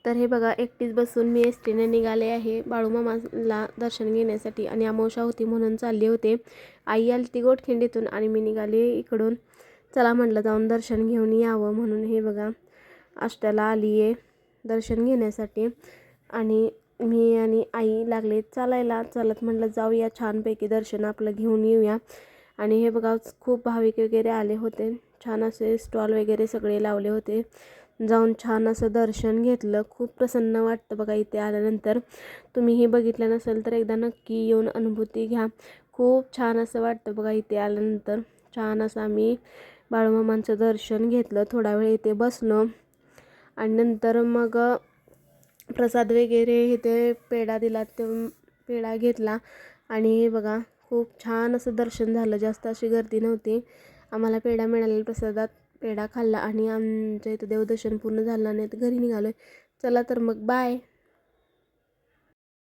तर हे बघा एकटीच बसून मी एस टीने निघाले आहे बाळूमामाला दर्शन घेण्यासाठी आणि अमावस्या होती म्हणून चालले होते. आई आली ती गोटखिंडीतून आणि मी निघाले इकडून. चला म्हटलं जाऊन दर्शन घेऊन यावं म्हणून हे बघा आष्ट्याला आली आहे दर्शन घेण्यासाठी. आणि मी आणि आई लागले चालायला. चलत म्हटलं जाऊया छानपैकी दर्शन आपलं घेऊन येऊया. आणि हे बघा खूप भाविक वगैरे आले होते. छान असे स्टॉल वगैरे सगळे लावले होते. जाऊन छान असं दर्शन घेतलं. खूप प्रसन्न वाटतं बघा इथे आल्यानंतर. तुम्हीही बघितलं नसेल तर एकदा नक्की येऊन अनुभूती घ्या. खूप छान असं वाटतं बघा इथे आल्यानंतर. छान असं आम्ही बाळूमामांचं दर्शन घेतलं. थोडा वेळ इथे बसलो आणि नंतर मग प्रसाद वगैरे इथे पेढा दिला ते पेढा घेतला. आणि हे बघा खूप छान असं दर्शन झालं. जास्त अशी गर्दी नव्हती. आम्हाला पेढा मिळालेला प्रसादात पेढा खाल्ला आणि आमच्या इथं देवदर्शन पूर्ण झालं नाही तर घरी निघालो. चला तर मग बाय.